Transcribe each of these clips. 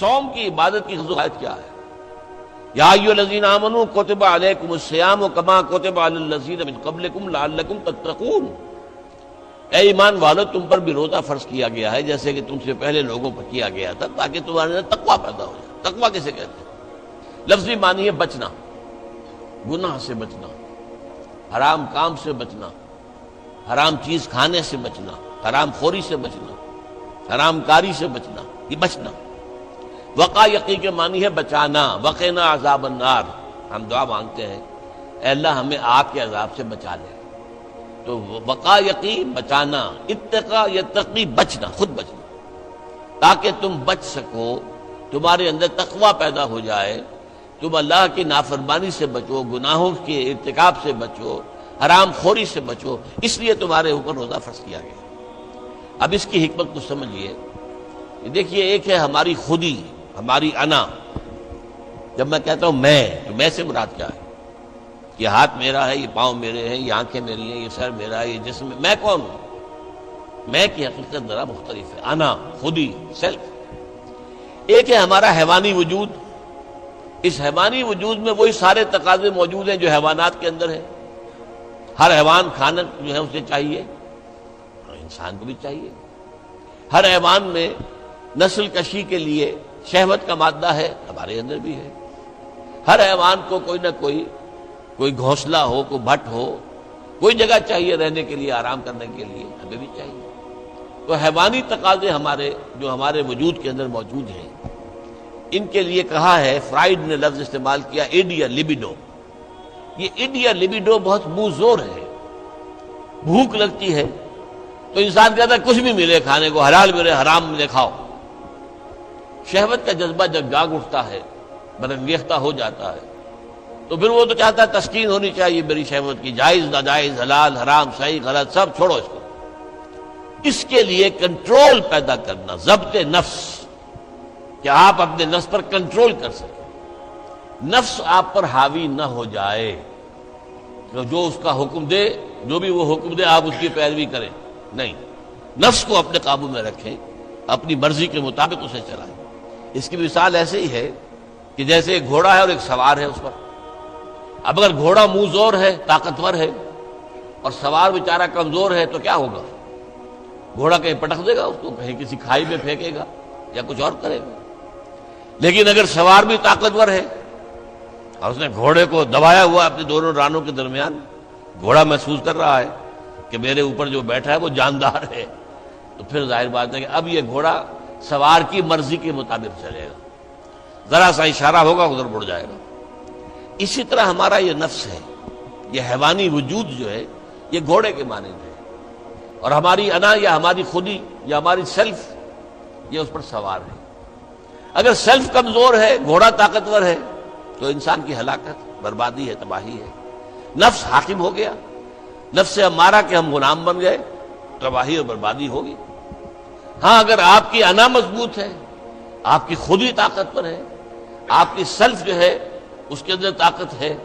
صوم کی عبادت کی خصوصیت کیا ہے؟ یا ایھا الذین آمنوا کتب علیکم الصیام کما کتب علی الذین من قبلکم لعلکم تتقون، اے ایمان والو تم پر بھی روزہ فرض کیا گیا ہے جیسے کہ تم سے پہلے لوگوں پر کیا گیا تھا تاکہ تمہارے اندر تقویٰ پیدا ہو جائے۔ تقویٰ کسے کہتے ہیں؟ لفظی معنی ہے بچنا، گناہ سے بچنا، حرام کام سے بچنا، حرام چیز کھانے سے بچنا، حرام خوری سے بچنا، حرام کاری سے بچنا، یہ بچنا۔ وقا یقی کے معنی ہے بچانا، وقنا عذاب النار، ہم دعا مانگتے ہیں اے اللہ ہمیں آگ کے عذاب سے بچا لے۔ تو وقا یقی بچانا، اتقا یتقی بچنا، خود بچنا، تاکہ تم بچ سکو، تمہارے اندر تقویٰ پیدا ہو جائے، تم اللہ کی نافرمانی سے بچو، گناہوں کے ارتکاب سے بچو، حرام خوری سے بچو، اس لیے تمہارے اوپر روزہ فرض کیا گیا۔ اب اس کی حکمت کو سمجھیے۔ دیکھیے ایک ہے ہماری خودی، ہماری انا۔ جب میں کہتا ہوں میں، تو میں سے مراد کیا ہے؟ یہ ہاتھ میرا ہے، یہ پاؤں میرے ہیں، یہ آنکھیں میری ہیں، یہ سر میرا ہے، یہ جسم، میں کون ہوں؟ میں کی حقیقت ذرا مختلف ہے، انا، خودی، سیلف۔ ایک ہے ہمارا حیوانی وجود، اس حیوانی وجود میں وہی سارے تقاضے موجود ہیں جو حیوانات کے اندر ہیں۔ ہر حیوان کھانا جو ہے اسے چاہیے، انسان کو بھی چاہیے۔ ہر حیوان میں نسل کشی کے لیے شہوت کا مادہ ہے، ہمارے اندر بھی ہے۔ ہر حیوان کو کوئی نہ کوئی گھونسلہ ہو، کوئی بھٹ ہو، کوئی جگہ چاہیے رہنے کے لیے، آرام کرنے کے لیے، ہمیں بھی چاہیے۔ تو حیوانی تقاضے ہمارے جو ہمارے وجود کے اندر موجود ہیں، ان کے لیے کہا ہے، فرائیڈ نے لفظ استعمال کیا ایڈیا لیبیڈو۔ یہ ایڈیا لیبیڈو بہت منہ زور ہے۔ بھوک لگتی ہے تو انسان کہتا ہے کچھ بھی ملے کھانے کو، حلال ملے حرام ملے کھاؤ۔ شہوت کا جذبہ جب جاگ اٹھتا ہے، برانگیختہ ہو جاتا ہے، تو پھر وہ تو چاہتا ہے تسکین ہونی چاہیے میری شہوت کی، جائز ناجائز، حلال حرام، صحیح غلط، سب چھوڑو اس کو۔ اس کے لیے کنٹرول پیدا کرنا، ضبط نفس، کہ آپ اپنے نفس پر کنٹرول کر سکیں، نفس آپ پر حاوی نہ ہو جائے، جو اس کا حکم دے، جو بھی وہ حکم دے آپ اس کی پیروی کریں، نہیں، نفس کو اپنے قابو میں رکھیں، اپنی مرضی کے مطابق اسے چلائیں۔ اس کی مثال ایسے ہی ہے کہ جیسے ایک گھوڑا ہے اور ایک سوار ہے اس پر۔ اب اگر گھوڑا منہ زور ہے، طاقتور ہے، اور سوار بیچارہ کمزور ہے تو کیا ہوگا؟ گھوڑا کہیں پٹک دے گا اس کو، کہیں کسی کھائی میں پھینکے گا یا کچھ اور کرے گا۔ لیکن اگر سوار بھی طاقتور ہے اور اس نے گھوڑے کو دبایا ہوا اپنے دونوں رانوں کے درمیان، گھوڑا محسوس کر رہا ہے کہ میرے اوپر جو بیٹھا ہے وہ جاندار ہے، تو پھر ظاہر بات ہے کہ اب یہ گھوڑا سوار کی مرضی کے مطابق چلے گا، ذرا سا اشارہ ہوگا ادھر مڑ جائے گا۔ اسی طرح ہمارا یہ نفس ہے، یہ حیوانی وجود جو ہے، یہ گھوڑے کے مانند ہے، اور ہماری انا یا ہماری خودی یا ہماری سیلف یہ اس پر سوار ہے۔ اگر سیلف کمزور ہے، گھوڑا طاقتور ہے، تو انسان کی ہلاکت، بربادی ہے، تباہی ہے۔ نفس حاکم ہو گیا، نفس سے ہمارا کہ ہم غلام بن گئے، تباہی اور بربادی ہوگی۔ ہاں اگر آپ کی انا مضبوط ہے، آپ کی خودی طاقتور ہے، آپ کی سیلف جو ہے اس کے اندر طاقت ہے،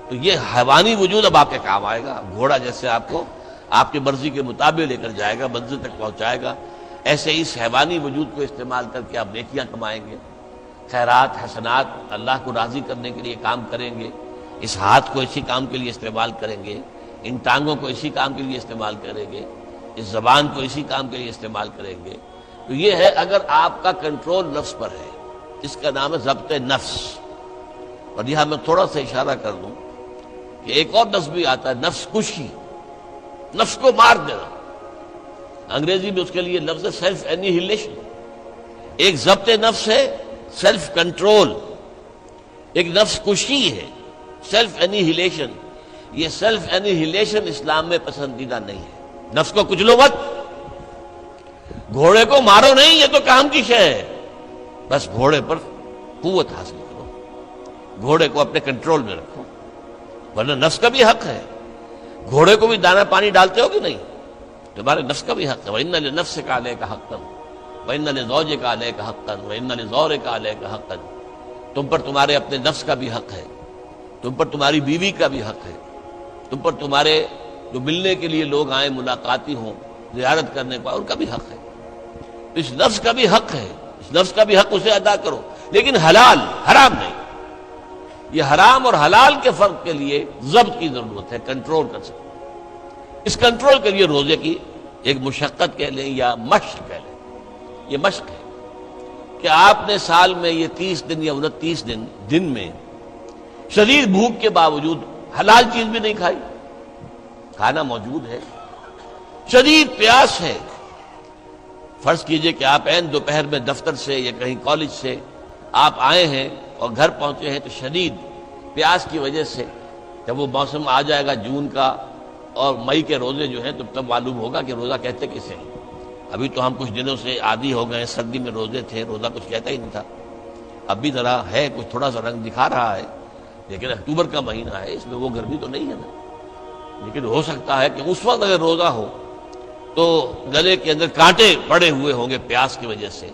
تو یہ حیوانی وجود اب آپ کے کام آئے گا۔ گھوڑا جیسے آپ کو آپ کی مرضی کے مطابق لے کر جائے گا، منزل تک پہنچائے گا، ایسے اس حیوانی وجود کو استعمال کر کے آپ نیکیاں کمائیں گے، خیرات حسنات، اللہ کو راضی کرنے کے لیے کام کریں گے۔ اس ہاتھ کو اسی کام کے لیے استعمال کریں گے، ان ٹانگوں کو اسی کام کے لیے استعمال کریں گے، اس زبان کو اسی کام کے لیے استعمال کریں گے۔ تو یہ ہے اگر آپ کا کنٹرول نفس پر ہے، اس کا نام ہے ضبط نفس۔ اور یہاں میں تھوڑا سا اشارہ کر دوں کہ ایک اور لفظ بھی آتا ہے، نفس کشی، نفس کو مار دینا۔ انگریزی میں اس کے لیے لفظ ہے سیلف اینیہیلیشن۔ ایک ضبط نفس ہے، سیلف کنٹرول، ایک نفس کشی ہے، سیلف اینیہیلیشن۔ یہ سیلف اینیہیلیشن اسلام میں پسندیدہ نہیں ہے۔ نفس کو کچلو مت، گھوڑے کو مارو نہیں، یہ تو کام کی شے ہے، بس گھوڑے پر قوت حاصل کرو، گھوڑے کو اپنے کنٹرول میں رکھو، ورنہ نفس کا بھی حق ہے۔ گھوڑے کو بھی دانا پانی ڈالتے ہو کہ نہیں؟ تمہارے نفس کا بھی حق ہے۔ وَإِنَّ لِنَفْسِكَ عَلَيْكَ حَقًّا وَإِنَّ لِزَوْجِكَ عَلَيْكَ حَقًّا وَإِنَّ لِزَوْرِكَ عَلَيْكَ حَقًّا۔ تم پر تمہارے اپنے نفس کا بھی حق ہے، تم پر تمہاری بیوی کا بھی حق ہے، تم پر تمہارے جو ملنے کے لیے لوگ آئیں، ملاقاتی ہوں، زیارت کرنے کو، ان کا بھی حق ہے۔ اس نفس کا بھی حق ہے، نفس کا بھی حق اسے ادا کرو، لیکن حلال، حرام نہیں۔ یہ حرام اور حلال کے فرق کے لیے ضبط کی ضرورت ہے، کنٹرول کر سکتے۔ اس کنٹرول کے لیے روزے کی ایک مشقت کہہ لیں یا مشق کہہ لیں، یہ مشق ہے کہ آپ نے سال میں یہ 30 دن یا 29 دن میں شدید بھوک کے باوجود حلال چیز بھی نہیں کھائی، کھانا موجود ہے، شدید پیاس ہے۔ فرض کیجئے کہ آپ عین دوپہر میں دفتر سے یا کہیں کالج سے آپ آئے ہیں اور گھر پہنچے ہیں تو شدید پیاس کی وجہ سے، جب وہ موسم آ جائے گا جون کا اور مئی کے روزے جو ہیں تو تب معلوم ہوگا کہ روزہ کہتے کسے ہیں۔ ابھی تو ہم کچھ دنوں سے عادی ہو گئے، سردی میں روزے تھے، روزہ کچھ کہتا ہی نہیں تھا، اب بھی ذرا ہے، کچھ تھوڑا سا رنگ دکھا رہا ہے، لیکن اکتوبر کا مہینہ ہے، اس میں وہ گرمی تو نہیں ہے نا۔ لیکن ہو سکتا ہے کہ اس وقت اگر روزہ ہو تو گلے کے اندر کانٹے پڑے ہوئے ہوں گے پیاس کی وجہ سے،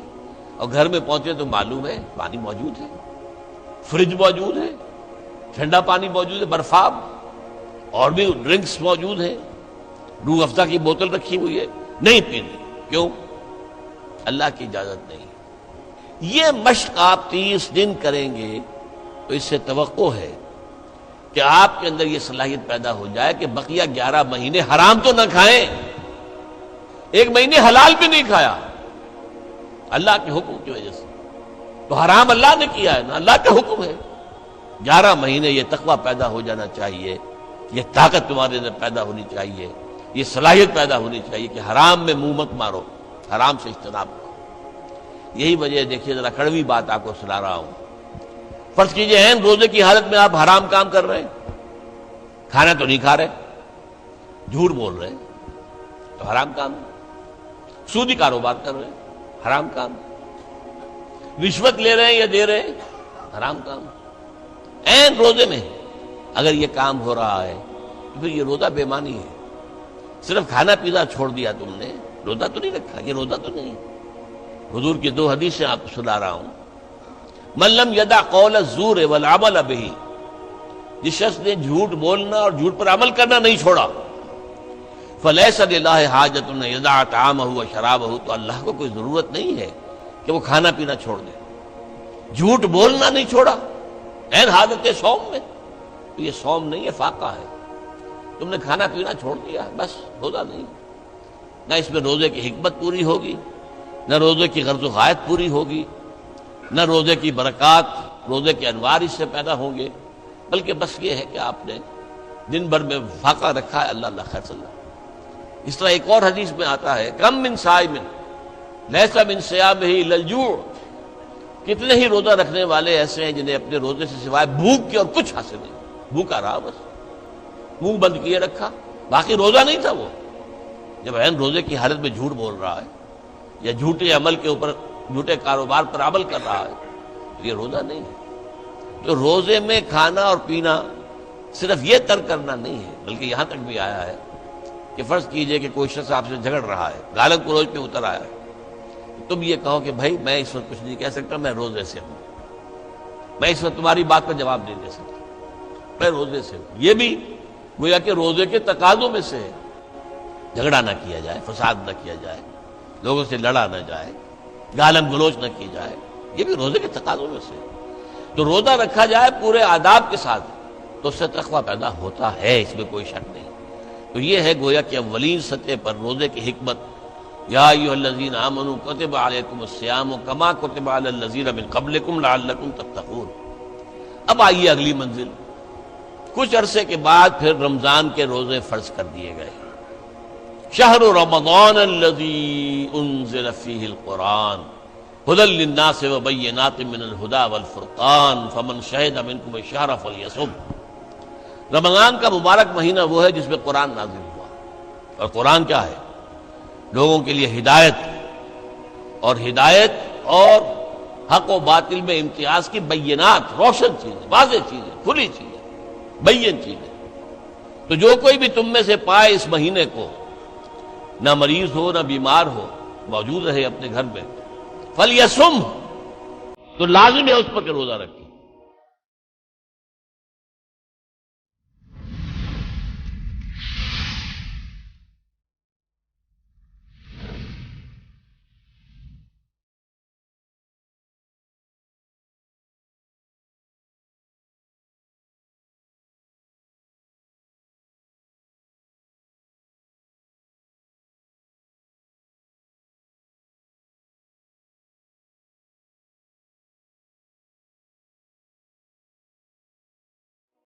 اور گھر میں پہنچے تو معلوم ہے پانی موجود ہے، فریج موجود ہے، ٹھنڈا پانی موجود ہے، برفاب اور بھی ڈرنکس موجود ہیں، روح افزا کی بوتل رکھی ہوئی ہے، نہیں پینی۔ کیوں؟ اللہ کی اجازت نہیں۔ یہ مشق آپ 30 دن کریں گے تو اس سے توقع ہے کہ آپ کے اندر یہ صلاحیت پیدا ہو جائے کہ بقیہ 11 مہینے حرام تو نہ کھائیں، ایک مہینے حلال بھی نہیں کھایا اللہ کے حکم کی وجہ سے، تو حرام اللہ نے کیا ہے نا، اللہ کا حکم ہے۔ 11 مہینے یہ تقویٰ پیدا ہو جانا چاہیے، یہ طاقت تمہارے اندر پیدا ہونی چاہیے، یہ صلاحیت پیدا ہونی چاہیے کہ حرام میں منہ مت مارو، حرام سے اجتناب کرو۔ یہی وجہ دیکھیے، ذرا کڑوی بات آپ کو سنا رہا ہوں۔ فرض کیجئے عین روزے کی حالت میں آپ حرام کام کر رہے ہیں، کھانا تو نہیں کھا رہے، جھوٹ بول رہے ہیں تو حرام کام ہے، سودی کاروبار کر رہے ہیں حرام کام، رشوت لے رہے ہیں یا دے رہے ہیں حرام کام۔ عین روزے میں اگر یہ کام ہو رہا ہے تو پھر یہ روزہ بے معنی ہے۔ صرف کھانا پینا چھوڑ دیا تم نے، روزہ تو نہیں رکھا، یہ روزہ تو نہیں۔ حضور کی 2 حدیثیں آپ کو سنا رہا ہوں۔ من لم یدع قول الزور والعمل به، جس شخص نے جھوٹ بولنا اور جھوٹ پر عمل کرنا نہیں چھوڑا، فلیس للہ حاجۃ ان یدع طعامہ وشرابہ، تو اللہ کو کوئی ضرورت نہیں ہے کہ وہ کھانا پینا چھوڑ دے۔ جھوٹ بولنا نہیں چھوڑا عین حالت صوم میں، تو یہ صوم نہیں ہے، فاقہ ہے۔ تم نے کھانا پینا چھوڑ دیا، بس روزہ نہیں۔ نہ اس میں روزے کی حکمت پوری ہوگی، نہ روزے کی غرض و غایت پوری ہوگی، نہ روزے کی برکات، روزے کے انوار اس سے پیدا ہوں گے، بلکہ بس یہ ہے کہ آپ نے دن بھر میں فاقہ رکھا ہے، اللہ اللہ خیر صلی اللہ۔ اس طرح ایک اور حدیث میں آتا ہے، کم من صائم لیس من صیامہ الا الجوع، کتنے ہی روزہ رکھنے والے ایسے ہیں جنہیں اپنے روزے سے سوائے بھوک کے اور کچھ حاصل نہیں، بھوکا رہا، بس منہ بند کیے رکھا، باقی روزہ نہیں تھا وہ۔ جب عین روزے کی حالت میں جھوٹ بول رہا ہے یا جھوٹے عمل کے اوپر، جھوٹے کاروبار پر عمل کر رہا ہے تو یہ روزہ نہیں ہے۔ تو روزے میں کھانا اور پینا صرف یہ ترک کرنا نہیں ہے، بلکہ یہاں تک بھی آیا ہے کہ فرض کیجئے کہ کوئی شخص آپ سے جھگڑ رہا ہے، گالن گلوچ پہ اتر آیا ہے، تم یہ کہو کہ بھائی میں اس وقت کچھ نہیں کہہ سکتا، میں روزے سے ہوں، میں اس وقت تمہاری بات پر جواب نہیں دے سکتا، میں روزے سے ہوں۔ یہ بھی گویا کہ روزے کے تقاضوں میں سے ہے، جھگڑا نہ کیا جائے، فساد نہ کیا جائے، لوگوں سے لڑا نہ جائے، گالم گلوچ نہ کی جائے، یہ بھی روزے کے تقاضوں میں سے ہے۔ تو روزہ رکھا جائے پورے آداب کے ساتھ تو اس سے تقویٰ پیدا ہوتا ہے، اس میں کوئی شک نہیں۔ تو یہ ہے گویا کہ اولین سطح پر روزے کی حکمت، یا ایھا الذین آمنوا کتب علیکم الصیام کما کتب علی الذین من قبلکم لعلکم تتقون۔ اب آئیے اگلی منزل، کچھ عرصے کے بعد پھر رمضان کے روزے فرض کر دیے گئے۔ شہر رمضان الذی انزل فیہ القرآن ھدی للناس وبینات من الھدی والفرقان فمن شہد منکم الشہر فلیصم۔ رمضان کا مبارک مہینہ وہ ہے جس میں قرآن نازل ہوا، اور قرآن کیا ہے؟ لوگوں کے لیے ہدایت اور حق و باطل میں امتیاز کی بینات، روشن چیزیں، واضح چیزیں، کھلی چیزیں، بین چیزیں۔ تو جو کوئی بھی تم میں سے پائے اس مہینے کو، نہ مریض ہو نہ بیمار ہو، موجود رہے اپنے گھر میں، فلیصم، تو لازم ہے اس پر کہ روزہ رکھے۔